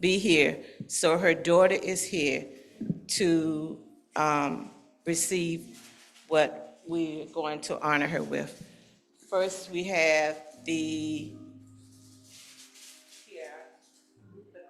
be here. So her daughter is here to receive what we're going to honor her with. First, we have the, here, the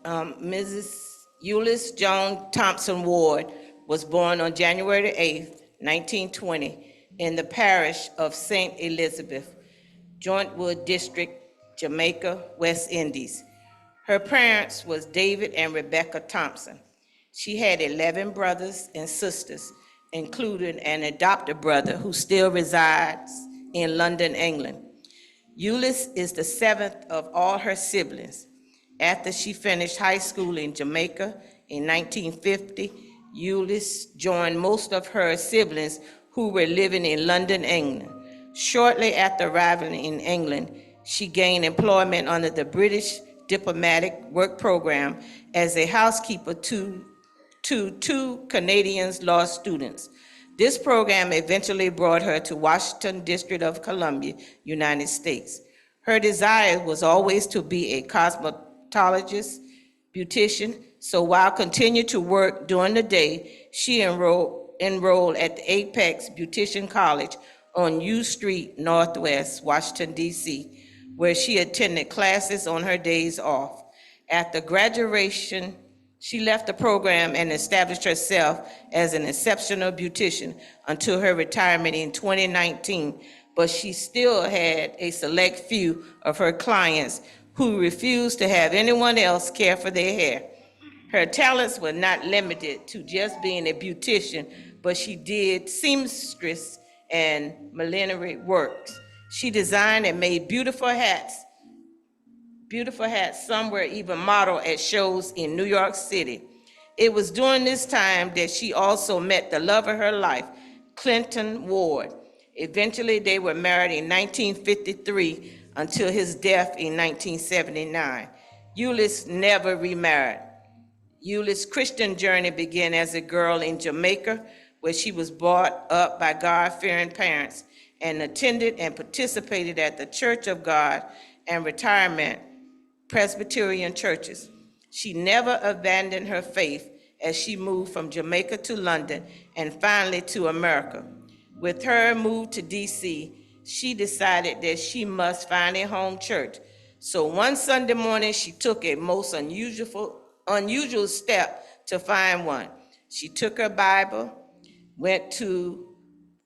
crown. Mrs. Eulis Joan Thompson Ward was born on January 8th, 1920, in the parish of St. Elizabeth, Jointwood District, Jamaica, West Indies. Her parents was David and Rebecca Thompson. She had 11 brothers and sisters, including an adopted brother who still resides in London, England. Eulis is the seventh of all her siblings. After she finished high school in Jamaica in 1950, Eulis joined most of her siblings who were living in London, England. Shortly after arriving in England, she gained employment under the British Diplomatic Work Program as a housekeeper to two Canadian law students. This program eventually brought her to Washington, District of Columbia, United States. Her desire was always to be a cosmetologist, beautician, so while continuing to work during the day, she enrolled at the Apex Beautician College on U Street Northwest, Washington, D.C., where she attended classes on her days off. After graduation, she left the program and established herself as an exceptional beautician until her retirement in 2019, but she still had a select few of her clients who refused to have anyone else care for their hair. Her talents were not limited to just being a beautician, but she did seamstress and millinery works. She designed and made beautiful hats. Some were even modeled at shows in New York City. It was during this time that she also met the love of her life, Clinton Ward. Eventually, they were married in 1953 until his death in 1979. Eulis never remarried. Eulis' Christian journey began as a girl in Jamaica, where she was brought up by God-fearing parents and attended and participated at the Church of God and retirement Presbyterian churches. She never abandoned her faith as she moved from Jamaica to London and finally to America. With her move to DC, she decided that she must find a home church. So one Sunday morning, she took a most unusual step to find one. She took her Bible, went to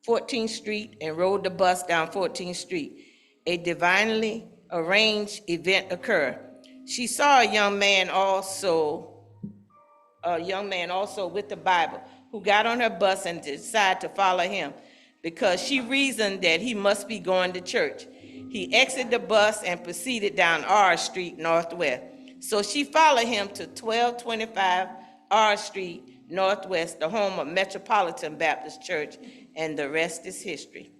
14th Street, and rode the bus down 14th Street. A divinely arranged event occurred. She saw a young man also with the Bible, who got on her bus and decided to follow him because she reasoned that he must be going to church. He exited the bus and proceeded down R Street Northwest. So she followed him to 1225 R Street Northwest, the home of Metropolitan Baptist Church, and the rest is history.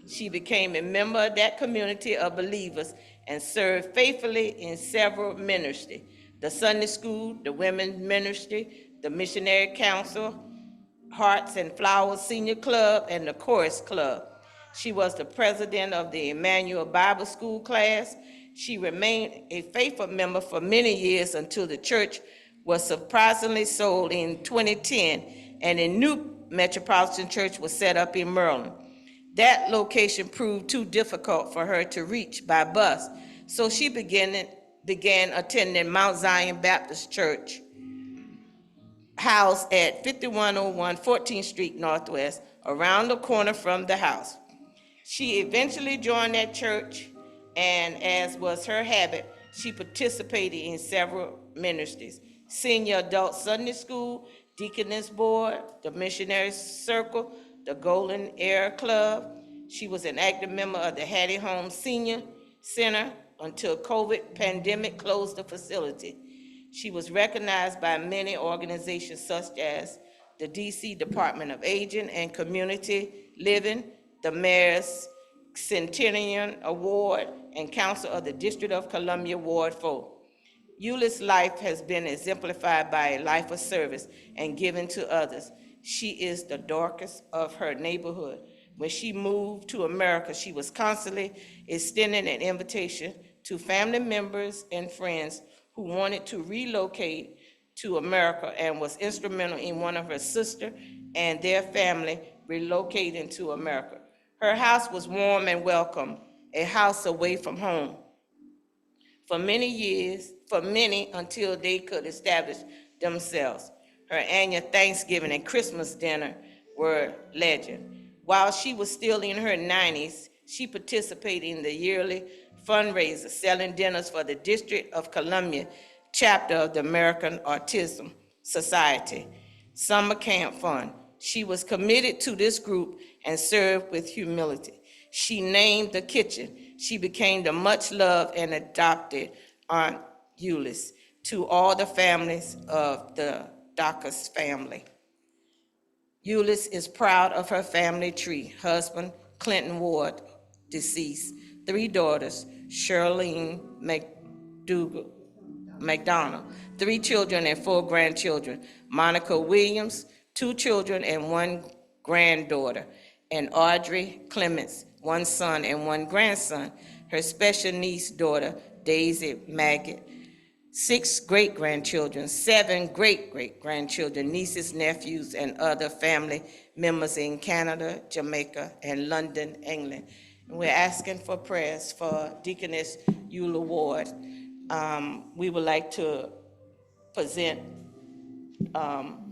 She became a member of that community of believers and served faithfully in several ministries: the Sunday school, the women's ministry, the missionary council, Hearts and Flowers Senior Club, and the Chorus Club. She was the president of the Emmanuel Bible School class. She remained a faithful member for many years until the church was surprisingly sold in 2010 and a new Metropolitan Church was set up in Maryland. That location proved too difficult for her to reach by bus, so she began attending Mount Zion Baptist Church, housed at 5101 14th Street Northwest, around the corner from the house. She eventually joined that church, and as was her habit, she participated in several ministries: Senior Adult Sunday School, Deaconess Board, the Missionary Circle, the Golden Air Club. She was an active member of the Hattie Holmes Senior Center until COVID pandemic closed the facility. She was recognized by many organizations such as the DC Department of Aging and Community Living, the Mayor's Centennial Award, and Council of the District of Columbia Ward 4. Eulis' life has been exemplified by a life of service and giving to others. She is the Dorcas of her neighborhood. When she moved to America, she was constantly extending an invitation to family members and friends who wanted to relocate to America, and was instrumental in one of her sisters and their family relocating to America. Her house was warm and welcome, a house away from home for many years, for many until they could establish themselves. Her annual Thanksgiving and Christmas dinner were legend. While she was still in her 90s, she participated in the yearly fundraiser, selling dinners for the District of Columbia chapter of the American Autism Society Summer Camp Fund. She was committed to this group and served with humility. She named the kitchen. She became the much-loved and adopted Aunt Eulis to all the families of the Dacus family. Eulis is proud of her family tree: husband Clinton Ward, deceased, 3 daughters, Charlene McDonald, 3 children and 4 grandchildren, Monica Williams, 2 children and 1 granddaughter, and Audrey Clements, 1 son and 1 grandson, her special niece daughter, Daisy Maggot, 6 great-grandchildren, 7 great-great-grandchildren, nieces, nephews, and other family members in Canada, Jamaica, and London, England. And we're asking for prayers for Deaconess Eula Ward. We would like to present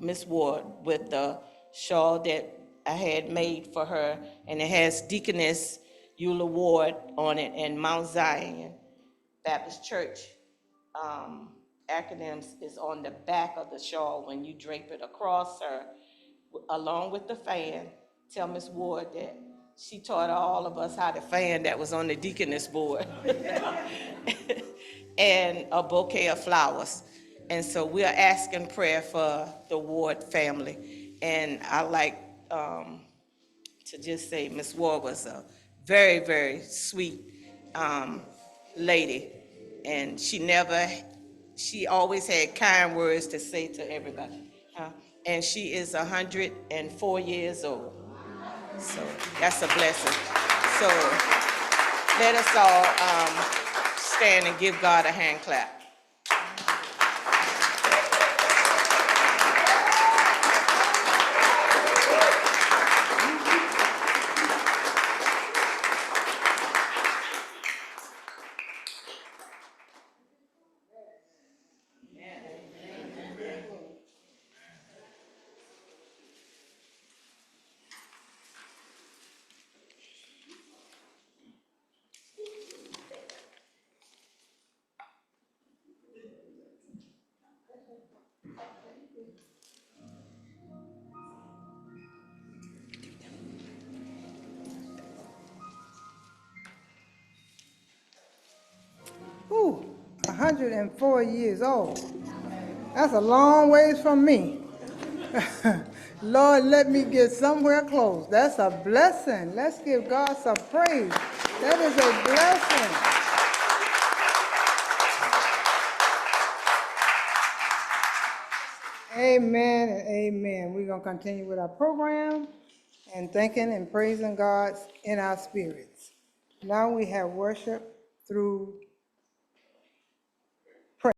Miss Ward with the shawl that I had made for her, and it has Deaconess Eula Ward on it and Mount Zion Baptist Church acronyms is on the back of the shawl when you drape it across her, along with the fan. Tell Miss Ward that she taught all of us how to fan that was on the deaconess board. And a bouquet of flowers. And so we are asking prayer for the Ward family. And I like to just say Miss Ward was a very, very sweet lady. And she always had kind words to say to everybody. And she is 104 years old. So that's a blessing. So let us all stand and give God a hand clap. Ooh, 104 years old. That's a long ways from me. Lord, let me get somewhere close. That's a blessing. Let's give God some praise. That is a blessing. Amen and amen. We're going to continue with our program and thanking and praising God in our spirits. Now we have worship through